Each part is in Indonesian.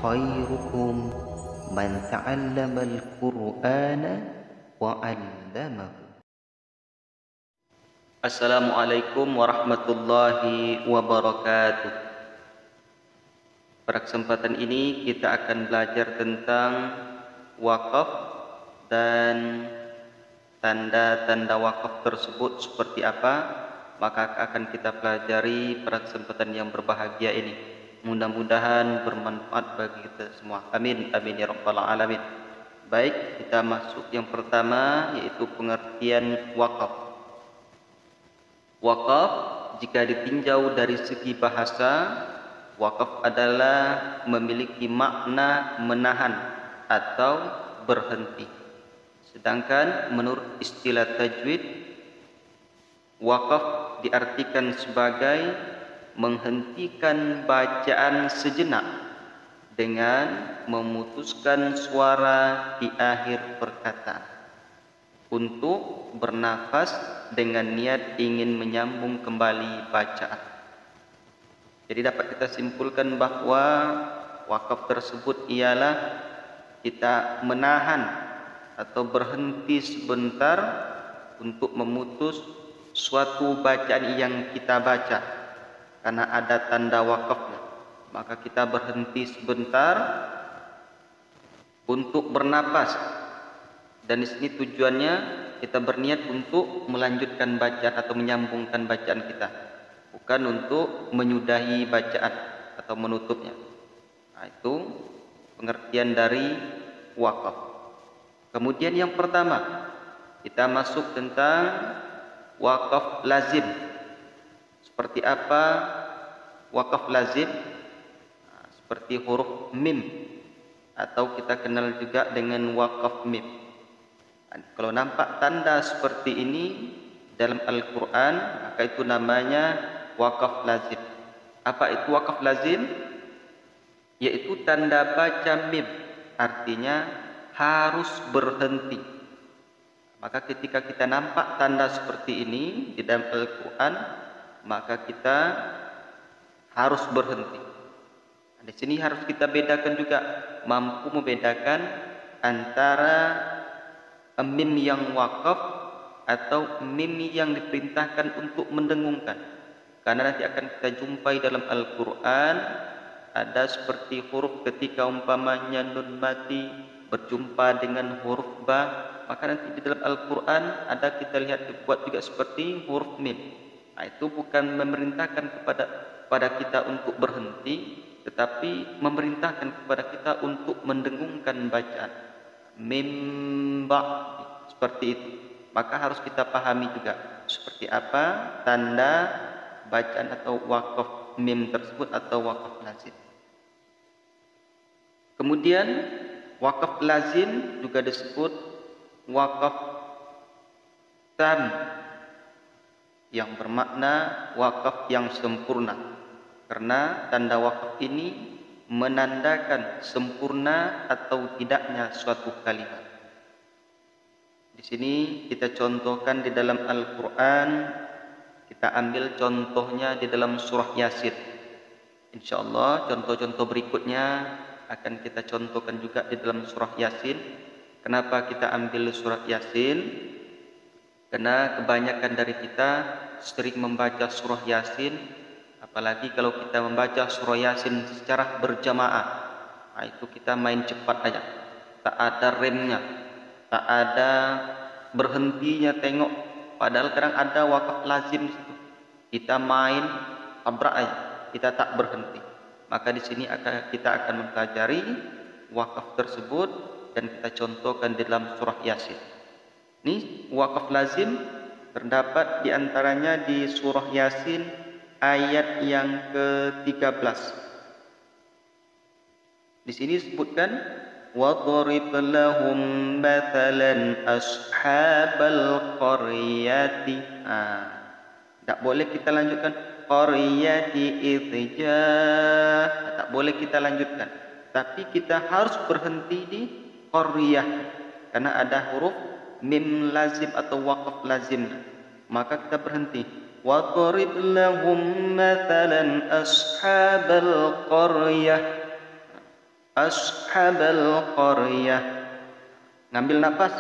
خيركم من تعلم القرآن وعلمه. Assalamualaikum warahmatullahi wabarakatuh. Pada kesempatan ini kita akan belajar tentang wakaf dan tanda-tanda wakaf tersebut seperti apa. Maka akan kita pelajari pada kesempatan yang berbahagia ini. Mudah-mudahan bermanfaat bagi kita semua. Amin, amin ya rabbal alamin. Baik, kita masuk yang pertama, yaitu pengertian wakaf. Wakaf jika ditinjau dari segi bahasa, wakaf adalah memiliki makna menahan atau berhenti. Sedangkan menurut istilah tajwid, wakaf diartikan sebagai menghentikan bacaan sejenak dengan memutuskan suara di akhir perkataan untuk bernafas dengan niat ingin menyambung kembali bacaan. Jadi dapat kita simpulkan bahwa wakaf tersebut ialah kita menahan atau berhenti sebentar untuk memutus suatu bacaan yang kita baca. Karena ada tanda wakafnya, maka kita berhenti sebentar untuk bernapas. Dan di sini tujuannya kita berniat untuk melanjutkan bacaan atau menyambungkan bacaan kita, bukan untuk menyudahi bacaan atau menutupnya. Nah, itu pengertian dari wakaf. Kemudian yang pertama, kita masuk tentang wakaf lazim. Seperti apa wakaf lazim? Nah, seperti huruf mim, atau kita kenal juga dengan wakaf mim. Kalau nampak tanda seperti ini dalam Al-Quran, maka itu namanya wakaf lazim. Apa itu wakaf lazim? Yaitu tanda baca mim, artinya harus berhenti. Maka ketika kita nampak tanda seperti ini di dalam Al-Quran, maka kita harus berhenti. Di sini harus kita bedakan juga, mampu membedakan antara mim yang wakaf atau mim yang diperintahkan untuk mendengungkan. Karena nanti akan kita jumpai dalam Al-Quran, ada seperti huruf ketika umpamanya nun mati berjumpa dengan huruf ba, maka nanti di dalam Al-Quran ada kita lihat dibuat juga seperti huruf mim. Nah, itu bukan memerintahkan kepada kita untuk berhenti, tetapi memerintahkan kepada kita untuk mendengungkan bacaan. Mimba, seperti itu. Maka harus kita pahami juga seperti apa tanda bacaan atau wakaf mim tersebut atau wakaf lazim. Kemudian wakaf lazim juga disebut wakaf tam, yang bermakna wakaf yang sempurna. Karena tanda wakaf ini menandakan sempurna atau tidaknya suatu kalimat. Di sini kita contohkan di dalam Al-Quran, kita ambil contohnya di dalam surah Yasin. Insyaallah contoh-contoh berikutnya akan kita contohkan juga di dalam surah Yasin. Kenapa kita ambil surah Yasin? Karena kebanyakan dari kita sering membaca surah Yasin, apalagi kalau kita membaca surah Yasin secara berjamaah. Nah, itu kita main cepat aja, tak ada remnya, tak ada berhentinya tengok. Padahal kadang ada wakaf lazim di situ. Kita main tabrak aja, kita tak berhenti. Maka di sini kita akan mempelajari wakaf tersebut dan kita contohkan di dalam surah Yasin. Ini wakaf lazim terdapat di antaranya di surah Yasin ayat yang ke-13. Di sini disebutkan وَضْرِبْ لَهُمْ مَثَلًا أَصْحَابَ الْقَرْيَةِ. Tak boleh kita lanjutkan qaryati idja, tak boleh kita lanjutkan, tapi kita harus berhenti di qaryah karena ada huruf mim lazim atau wakaf lazim, maka kita berhenti. Wadrib lahum mathalan ashabal qaryah. ashabal qaryah. Ngambil napas,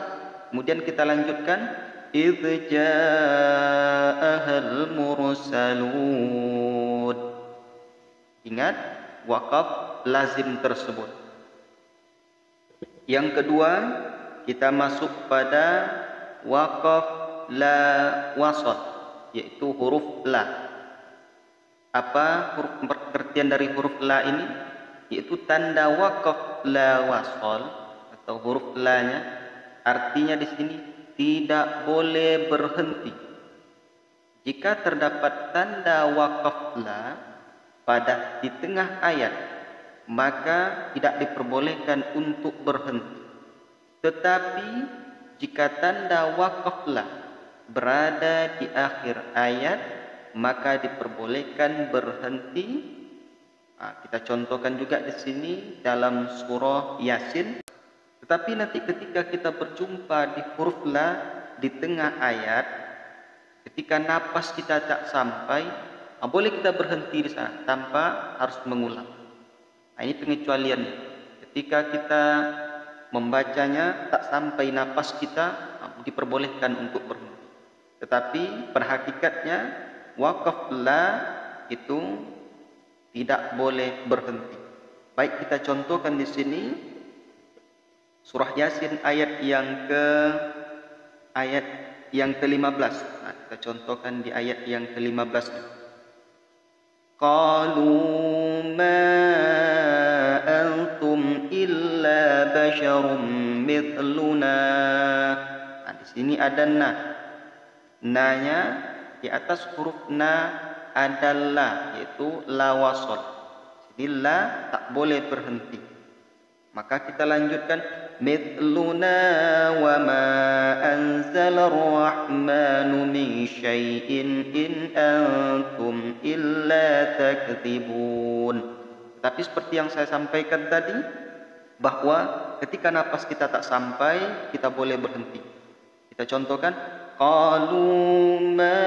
kemudian kita lanjutkan idz ja'ahal mursalun. Ingat waqaf lazim tersebut. Yang kedua, kita masuk pada waqaf la wasal, yaitu huruf la. Apa huruf pengertian dari huruf la ini? Yaitu tanda waqaf la wasal atau huruf la-nya, artinya di sini tidak boleh berhenti. Jika terdapat tanda waqaf la pada di tengah ayat, maka tidak diperbolehkan untuk berhenti. Tetapi jika tanda waqaf la berada di akhir ayat, maka diperbolehkan berhenti. Kita contohkan juga di sini dalam surah Yasin. Tetapi nanti ketika kita berjumpa di huruf la di tengah ayat, ketika napas kita tak sampai, boleh kita berhenti di sana tanpa harus mengulang. Ini pengecualiannya. Ketika kita membacanya tak sampai napas kita, diperbolehkan untuk berhenti. Tetapi pada hakikatnya waqaf la itu tidak boleh berhenti. Baik, kita contohkan di sini surah Yasin ayat yang ke-15. Kita contohkan di ayat yang ke-15. Qalu ma antum illa basyarum mithluna. Di sini ada na. Na-nya di atas huruf na adalah, yaitu la wasal. Jadi la tak boleh berhenti. Maka kita lanjutkan mithluna wa ma anzala ar-rahmanu min syai'in in antum illa takdzibun. Tapi seperti yang saya sampaikan tadi, bahwa ketika napas kita tak sampai, kita boleh berhenti. Kita contohkan qalu ma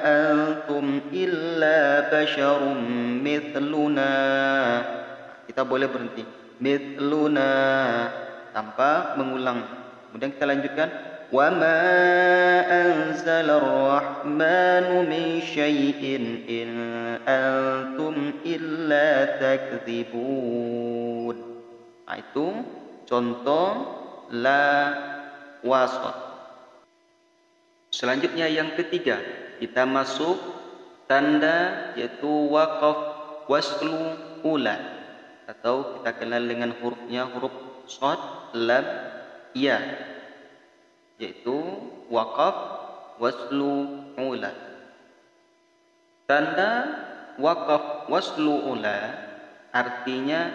antum illa basyarum mithluna. Kita boleh berhenti mithluna tanpa mengulang. Kemudian kita lanjutkan wa ma anzala ar-rahmanu min syai'in in antum illa takdzibun. Itu contoh la wasat. Selanjutnya yang ketiga, kita masuk tanda yaitu waqaf waslu ula, atau kita kenal dengan hurufnya huruf shad, lam, ya, yaitu waqaf waslu ula. Tanda waqaf waslu ula artinya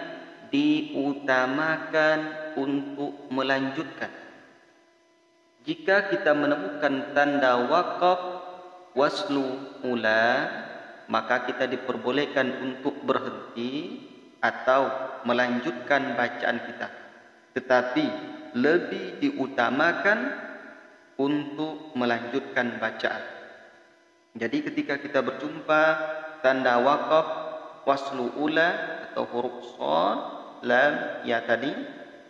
diutamakan untuk melanjutkan. Jika kita menemukan tanda waqaf waslu ula, maka kita diperbolehkan untuk berhenti atau melanjutkan bacaan kita. Tetapi lebih diutamakan untuk melanjutkan bacaan. Jadi ketika kita berjumpa tanda waqaf waslu ula atau huruf shad, lam, ya tadi,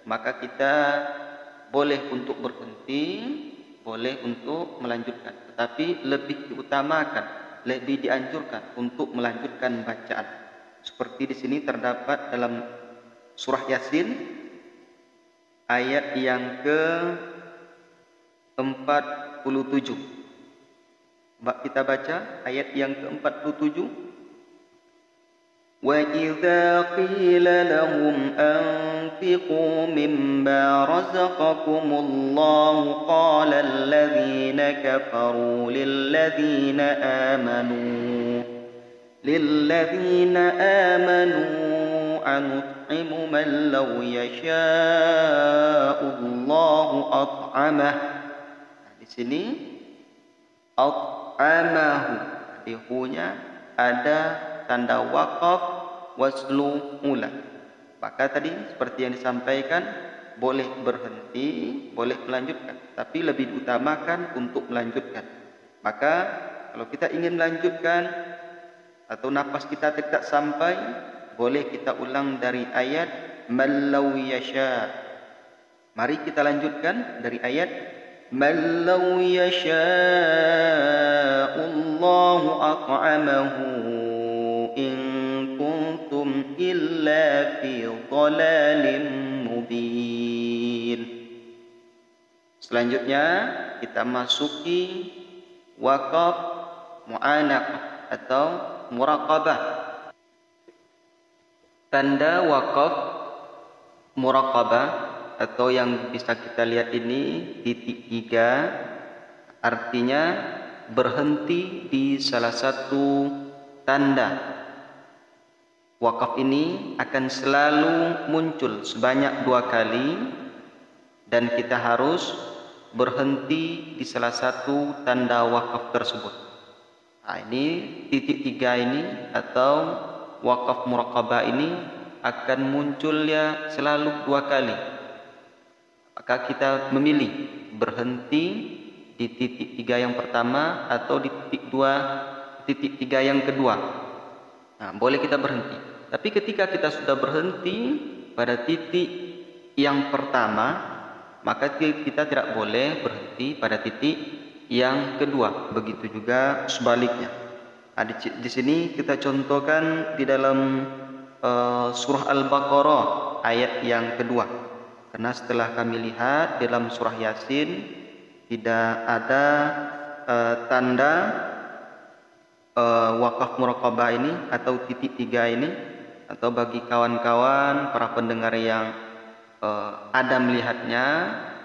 maka kita boleh untuk berhenti, boleh untuk melanjutkan. Tetapi lebih diutamakan, lebih dianjurkan untuk melanjutkan bacaan. Seperti di sini terdapat dalam surah Yasin ayat yang ke-47. Kita baca ayat yang ke-47. وَإِذَا قِيلَ لَهُمْ أَنفِقُوا مِمَّا رَزَقَكُمُ اللَّهُ قَالَ الَّذِينَ كَفَرُوا لِلَّذِينَ آمَنُوا أَنُطْعِمُ مَنْ لَوْ يَشَاءُ اللَّهُ أَطْعَمَهُ. Di sini at'amahu, di hu-nya ada tanda waqaf waslu ula. Maka tadi seperti yang disampaikan, boleh berhenti, boleh melanjutkan, tapi lebih diutamakan untuk melanjutkan. Maka kalau kita ingin melanjutkan atau napas kita tidak sampai, boleh kita ulang dari ayat man law yasha. Mari kita lanjutkan dari ayat man law yasha'ullahu at'amahu in kuntum illa fi dhalalin mubin. Selanjutnya kita masuki waqaf mu'anaqah atau muraqabah. Tanda waqaf muraqabah atau yang bisa kita lihat ini titik 3, artinya berhenti di salah satu tanda. Waqaf ini akan selalu muncul sebanyak 2 kali dan kita harus berhenti di salah satu tanda waqaf tersebut. Nah, ini titik 3 ini atau waqaf muraqabah ini akan munculnya selalu 2 kali. Maka kita memilih berhenti di titik 3 yang pertama atau di titik 3 yang kedua. Nah, boleh kita berhenti. Tapi ketika kita sudah berhenti pada titik yang pertama, maka kita tidak boleh berhenti pada titik yang kedua. Begitu juga sebaliknya. Nah, di sini kita contohkan di dalam surah Al-Baqarah ayat yang kedua. Karena setelah kami lihat dalam surah Yasin tidak ada tanda waqaf muraqabah ini atau titik 3 ini, atau bagi kawan-kawan para pendengar yang ada melihatnya,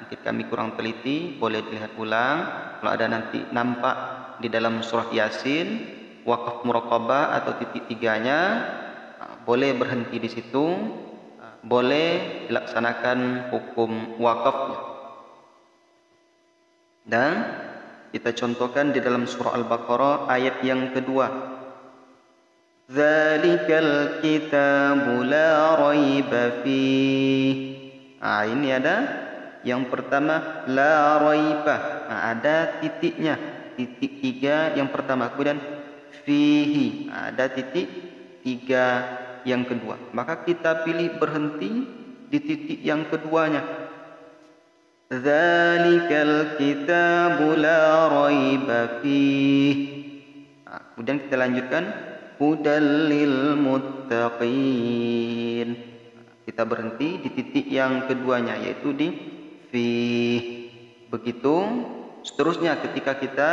mungkin kami kurang teliti, boleh dilihat ulang. Kalau ada nanti nampak di dalam surah Yasin waqaf muraqabah atau titik 3-nya, boleh berhenti di situ, boleh dilaksanakan hukum wakafnya. Dan kita contohkan di dalam surah Al-Baqarah ayat yang kedua. Dzalikal kitabu la raiba fih. Ini ada yang pertama la raiba. Ada titiknya, titik 3 yang pertama, kemudian fihi, ada titik 3 yang kedua. Maka kita pilih berhenti di titik yang keduanya. Dzalikal kitabu la raiba fih. Kemudian kita lanjutkan hudal lil muttaqin. Kita berhenti di titik yang keduanya, yaitu di fih. Begitu seterusnya ketika kita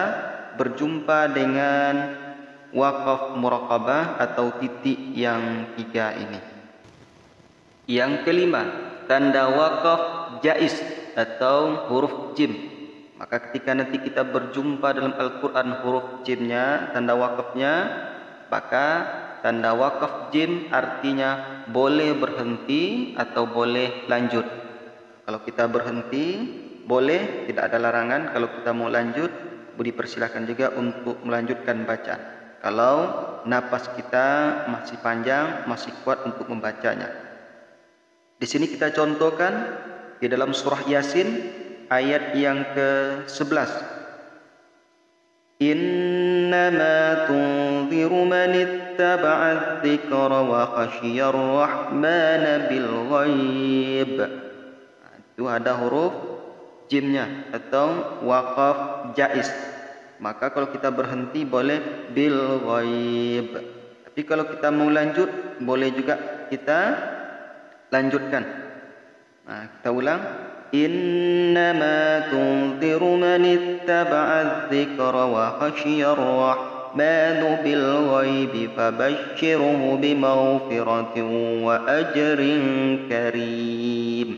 berjumpa dengan waqaf muraqabah atau titik yang 3 ini. Yang kelima, tanda waqaf jaiz atau huruf jim. Maka ketika nanti kita berjumpa dalam Al-Quran huruf jimnya, tanda waqafnya, maka tanda waqaf jim artinya boleh berhenti atau boleh lanjut. Kalau kita berhenti boleh, tidak ada larangan. Kalau kita mau lanjut, dipersilakan juga untuk melanjutkan bacaan. Kalau napas kita masih panjang, masih kuat untuk membacanya. Di sini kita contohkan di dalam surah Yasin ayat yang ke-11. Innama tunziru man ittaba'adz dzikra wa khasyiyar rahmana bil ghaib. Itu ada huruf jimnya atau waqaf jaiz. Maka kalau kita berhenti boleh bil ghaib. Tapi kalau kita mau lanjut boleh juga kita lanjutkan. Kita ulang. Innama tunziru man ittaba'adz dzikra wa khasyiyar rahmanu bil ghaibi fabashshirhu bimaghfiratin wa ajrin karim.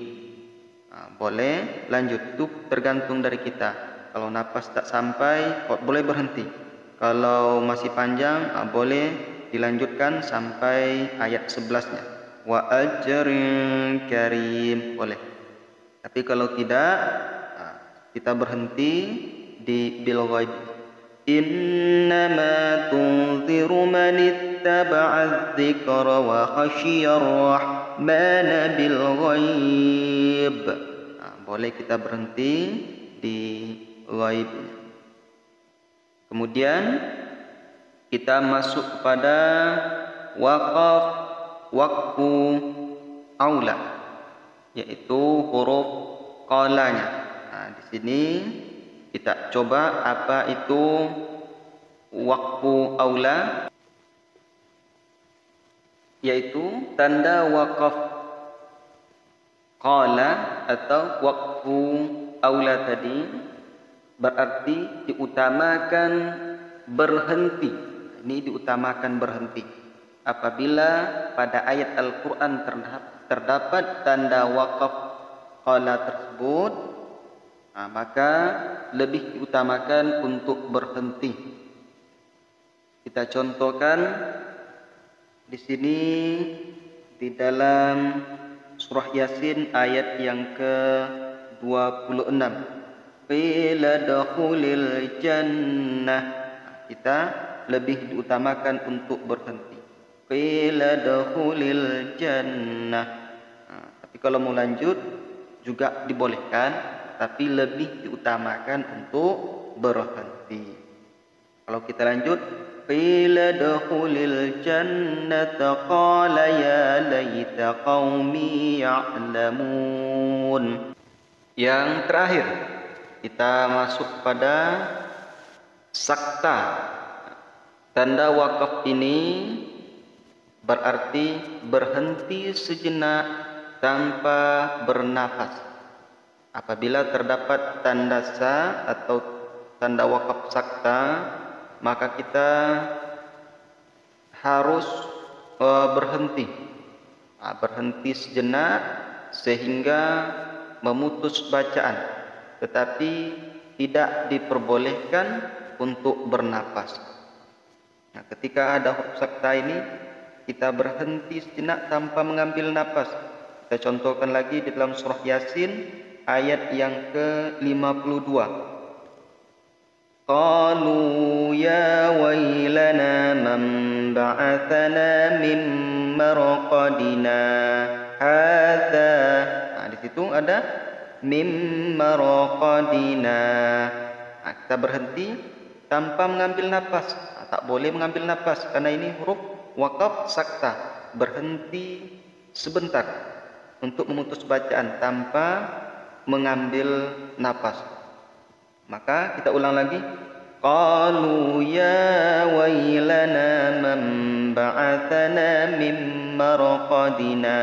Boleh lanjut, itu tergantung dari kita. Kalau napas tak sampai, boleh berhenti. Kalau masih panjang, boleh dilanjutkan sampai ayat 11-nya. Wa ajrin karim, boleh. Tapi kalau tidak, kita berhenti di bil ghaib. Innama tunziru man ittaba'adz dzikra wa khasyiyar rahmana bil ghaib. Boleh kita berhenti di ghaib. Kemudian kita masuk kepada waqaf waqfu aula, yaitu huruf qalanya. Nah, di sini kita coba apa itu waqfu aula, yaitu tanda waqaf qala atau waqfu aula tadi berarti diutamakan berhenti. Ini diutamakan berhenti. Apabila pada ayat Al-Quran terdapat tanda waqaf qala tersebut, maka lebih diutamakan untuk berhenti. Kita contohkan di sini di dalam surah Yasin ayat yang ke-26. Qila dakhulil jannah. Kita lebih diutamakan untuk berhenti. Qila dakhulil jannah. Tapi kalau mau lanjut juga dibolehkan, tapi lebih diutamakan untuk berhenti. Kalau kita lanjut, qila dakhulil jannata qala ya laita qaumi ya'lamun. Yang terakhir, kita masuk pada sakta. Tanda wakaf ini berarti berhenti sejenak tanpa bernafas. Apabila terdapat tanda sa atau tanda wakaf sakta, maka kita harus berhenti. Berhenti sejenak sehingga memutus bacaan, tetapi tidak diperbolehkan untuk bernapas. Nah, ketika ada huruf sakta ini, kita berhenti sejenak tanpa mengambil napas. Kita contohkan lagi di dalam surah Yasin ayat yang ke-52. Qalu ya wailana man ba'athana min marqadina hadza. Nah, di situ ada min marqadina. Nah, kita berhenti tanpa mengambil napas. Tak boleh mengambil napas karena ini huruf waqaf sakta. Berhenti sebentar untuk memutus bacaan tanpa mengambil napas. Maka kita ulang lagi. Qalu ya wailana man ba'athana min marqadina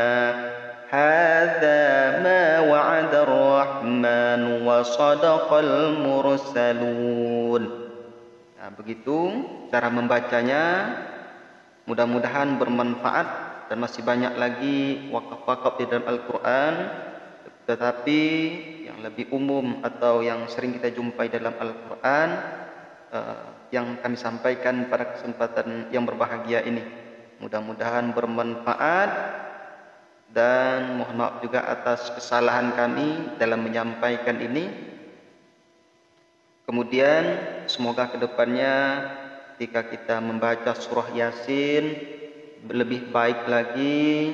hadza ma wa'ada ar-rahman wa sadaqal mursalun. Nah, begitu cara membacanya. Mudah-mudahan bermanfaat, dan masih banyak lagi wakaf-wakaf di dalam Al-Quran, tetapi yang lebih umum atau yang sering kita jumpai dalam Al-Quran yang kami sampaikan pada kesempatan yang berbahagia ini. Mudah-mudahan bermanfaat, dan mohon maaf juga atas kesalahan kami dalam menyampaikan ini. Kemudian semoga kedepannya ketika kita membaca surah Yasin lebih baik lagi,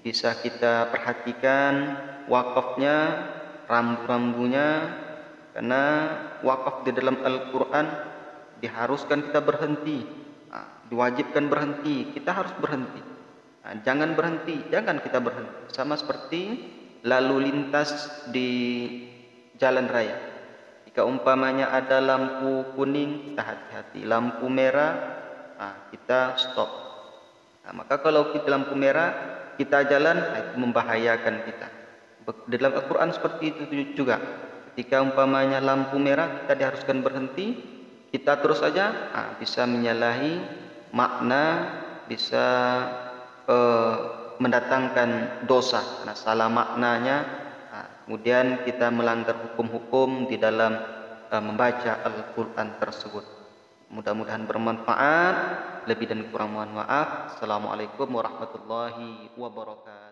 bisa kita perhatikan wakafnya, rambu-rambunya, karena wakaf di dalam Al-Quran diharuskan kita berhenti, diwajibkan berhenti, kita harus berhenti. Jangan berhenti, jangan kita berhenti. Sama seperti lalu lintas di jalan raya. Jika umpamanya ada lampu kuning, kita hati-hati. Lampu merah, kita stop. Maka kalau kita lampu merah, kita jalan, itu membahayakan kita. Di dalam Al-Quran seperti itu juga. Ketika umpamanya lampu merah, kita diharuskan berhenti. Kita terus saja, bisa menyalahi makna, bisa mendatangkan dosa karena salah maknanya. Kemudian kita melanggar hukum-hukum di dalam membaca Al-Quran tersebut. Mudah-mudahan bermanfaat. Lebih dan kurang mohon maaf. Assalamualaikum warahmatullahi wabarakatuh.